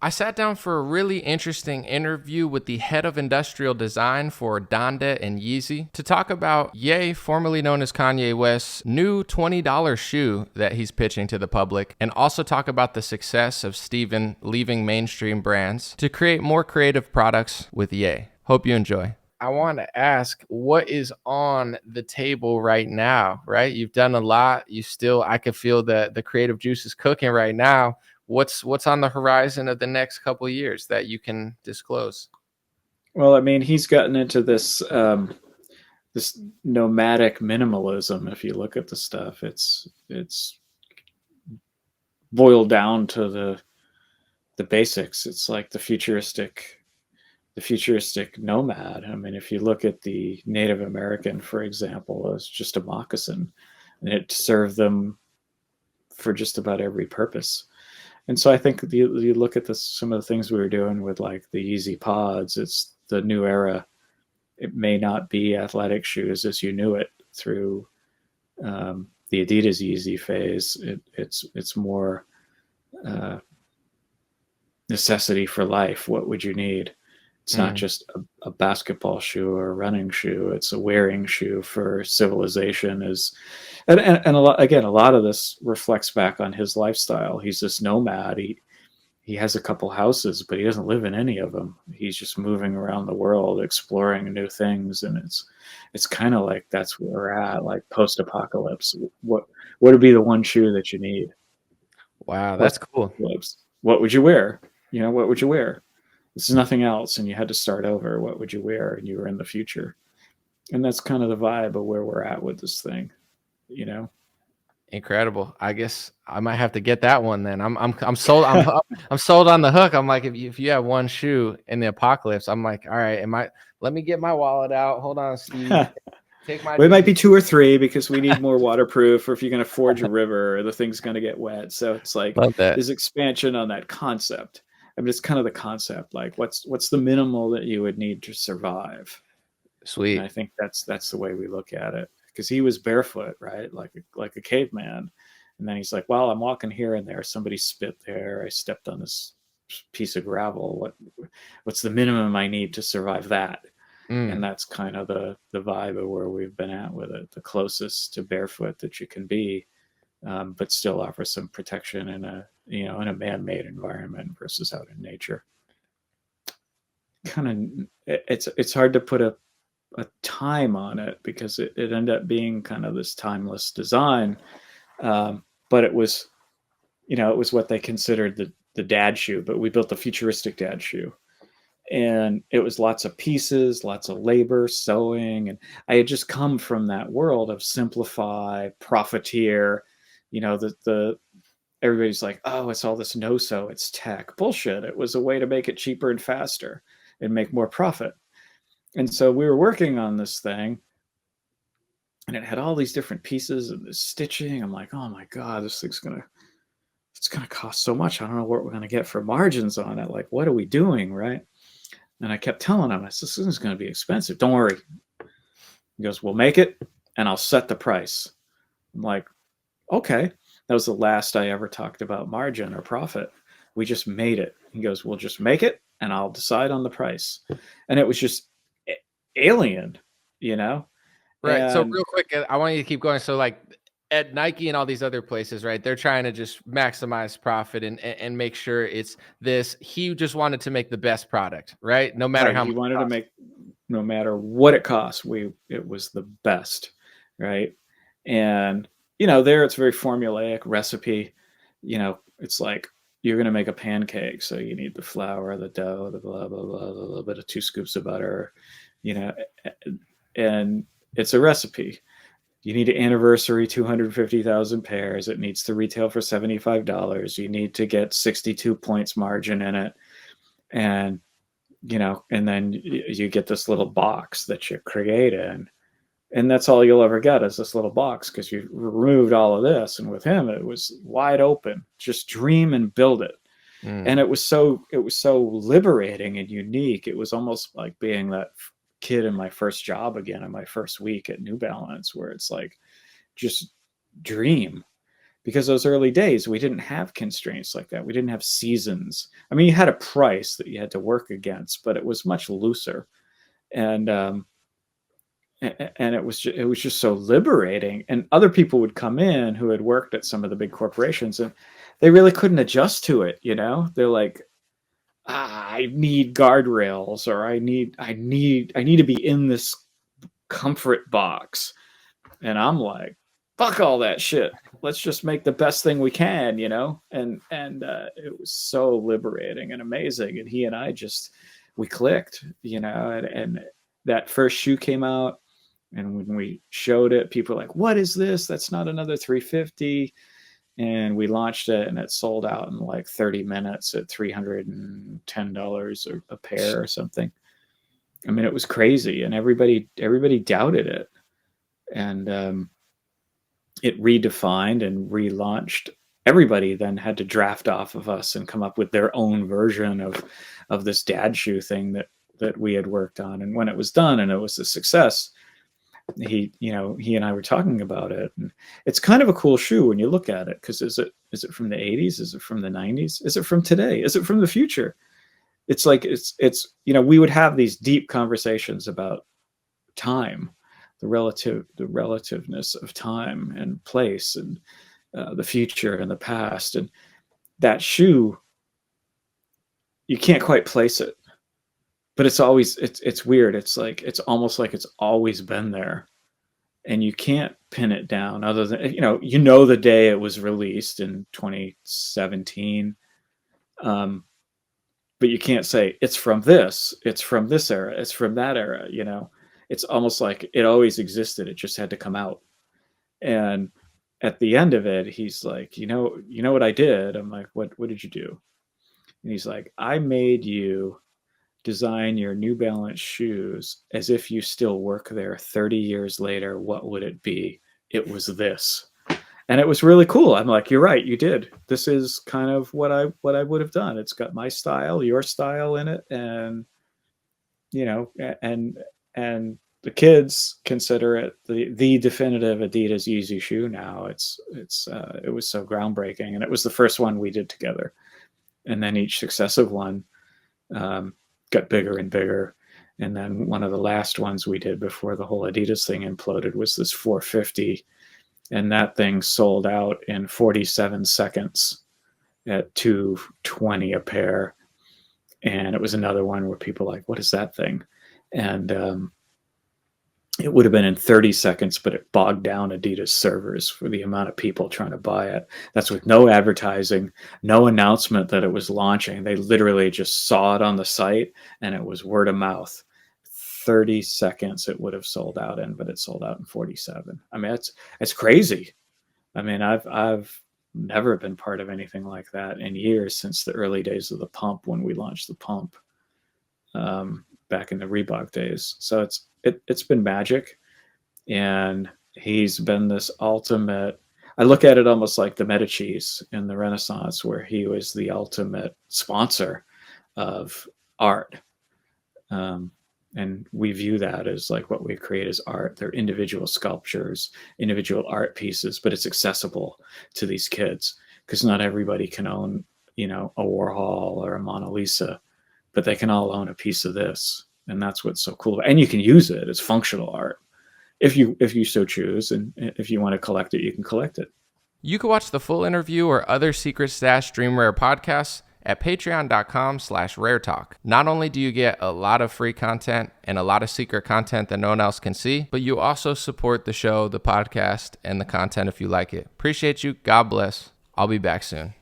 I sat down for a really interesting interview with the head of industrial design for Donda and Yeezy to talk about Ye, formerly known as Kanye West's new $20 shoe that he's pitching to the public, and also talk about the success of Steven leaving mainstream brands to create more creative products with Ye. Hope you enjoy. I want to ask, what is on the table right now, right? You've done a lot. I could feel the creative juice is cooking right now. What's on the horizon of the next couple of years that you can disclose? Well, I mean, he's gotten into this nomadic minimalism. If you look at the stuff, it's boiled down to the basics. It's like the futuristic nomad. I mean, if you look at the Native American, for example, as just a moccasin, and it served them for just about every purpose. And so I think you look at some of the things we were doing with like the Yeezy pods. It's the new era. It may not be athletic shoes as you knew it through the Adidas Yeezy phase. It's more uh, necessity for life. What would you need? It's not Mm, just a basketball shoe or a running shoe. It's a wearing shoe for civilization. And a lot of this reflects back on his lifestyle. He's this nomad. He has a couple houses, but he doesn't live in any of them. He's just moving around the world, exploring new things, and it's kind of like that's where we're at, like post-apocalypse. What would be the one shoe that you need? wow, that's cool. Post-apocalypse. What would you wear? What would you wear? This is nothing else, and you had to start over. What would you wear? And you were in the future, and that's kind of the vibe of where we're at with this thing. You know. Incredible. I guess I might have to get that one then. I'm sold. I'm sold on the hook. I'm like, if you have one shoe in the apocalypse, I'm like, all right. Let me get my wallet out. Hold on, Steve. Take my Well, it might digital. be two or three because we need more waterproof, or if you're going to forge a river, the thing's going to get wet. So it's like Love that. there's expansion on that concept. I mean, it's kind of the concept, like what's the minimal that you would need to survive? And I Sweet. think that's the way we look at it. Because he was barefoot, right, like a caveman, and then he's like, "Well, I'm walking here and there. Somebody spit there. I stepped on this piece of gravel. What's the minimum I need to survive that?" And Mm. that's kind of the vibe of where we've been at with it, the closest to barefoot that you can be, but still offer some protection in a man-made environment versus out in nature. Kind of, it's hard to put a time on it because it ended up being kind of this timeless design, but it was what they considered the dad shoe, but we built the futuristic dad shoe, and it was lots of pieces, lots of labor, sewing, and I had just come from that world of simplify, profiteer. The everybody's like, oh, it's all this no sew, it's tech. Bullshit. It was a way to make it cheaper and faster and make more profit. And so we were working on this thing, and it had all these different pieces and the stitching. I'm like, oh my god, this thing's gonna cost so much. I don't know what we're gonna get for margins on it. Like, what are we doing, right? And I kept telling him, I said, this is going to be expensive. Don't worry. He goes, we'll make it and I'll set the price. I'm like, okay. That was the last I ever talked about margin or profit. We just made it. He goes, we'll just make it and I'll decide on the price. And it was just alien, you know? Right. So And real quick, I want you to keep going. So like at Nike and all these other places, right? They're trying to just maximize profit and make sure it's this. He just wanted to make the best product, right? No matter right, how he much it wanted to costs. make, no matter what it cost, it was the best, right? And there it's very formulaic recipe. It's like you're going to make a pancake, so you need the flour, the dough, the blah blah blah, a little bit of 2 scoops of butter, you know, and it's a recipe. You need an anniversary 250,000 pairs. It needs to retail for $75. You need to get 62 points margin in it, and and then you get this little box that you create in, and that's all you'll ever get is this little box because you removed all of this. And with him, it was wide open. Just dream and build it. Mm, And it was so liberating and unique. It was almost like being that kid in my first job again in my first week at New Balance, where it's like just dream. because those early days, we didn't have constraints like that. We didn't have seasons. I mean, you had a price that you had to work against, but it was much looser. And, and it was just so liberating. And other people would come in who had worked at some of the big corporations, and they really couldn't adjust to it. You know, they're like, I need guardrails, or I need to be in this comfort box. And I'm like, fuck all that shit. Let's just make the best thing we can, you know? And it was so liberating and amazing. And he and I we clicked, you know, and that first shoe came out, and when we showed it, people were like, what is this? That's not another 350. And we launched it, and it sold out in like 30 minutes at $310 a pair or something. I mean, it was crazy, and everybody doubted it. And it redefined and relaunched. Everybody then had to draft off of us and come up with their own version of this dad shoe thing that we had worked on. And when it was done and it was a success, he and I were talking about it, and it's kind of a cool shoe when you look at it, because is it from the 80s? Is it from the 90s? Is it from today? Is it from the future? It's like it's we would have these deep conversations about time, the relativeness of time and place, and the future and the past. And that shoe, you can't quite place it, but it's always it's weird. It's like it's almost like it's always been there, and you can't pin it down other than the day it was released in 2017. But you can't say it's from this era, it's from that era. It's almost like it always existed. It just had to come out. And at the end of it, he's like, you know what I did? I'm like, what did you do? And he's like, I made you design your New Balance shoes as if you still work there 30 years later. What would it be? It was this. And it was really cool. I'm like, you're right, you did. This is kind of what I would have done. It's got my style, your style in it, and and the kids consider it the definitive Adidas Yeezy shoe now. It was so groundbreaking, and it was the first one we did together. And then each successive one got bigger and bigger. And then one of the last ones we did before the whole Adidas thing imploded was this 450. And that thing sold out in 47 seconds at $220 a pair. And it was another one where people were like, what is that thing? And it would have been in 30 seconds, but it bogged down Adidas servers for the amount of people trying to buy it. That's with no advertising, no announcement that it was launching. They literally just saw it on the site, and it was word of mouth. 30 seconds it would have sold out in, but it sold out in 47. I mean, it's crazy. I mean, I've never been part of anything like that in years, since the early days of the pump, when we launched the pump back in the Reebok days. So it's been magic, and he's been this ultimate. I look at it almost like the Medicis in the Renaissance, where he was the ultimate sponsor of art. And we view that as like what we create as art. They're individual sculptures, individual art pieces, but it's accessible to these kids, because not everybody can own, a Warhol or a Mona Lisa, but they can all own a piece of this. And that's what's so cool. And you can use it as functional art if you so choose. And if you want to collect it, you can collect it. You can watch the full interview or other Secret Stash Dream Rare podcasts at patreon.com/raretalk. Not only do you get a lot of free content and a lot of secret content that no one else can see, but you also support the show, the podcast, and the content if you like it. Appreciate you. God bless. I'll be back soon.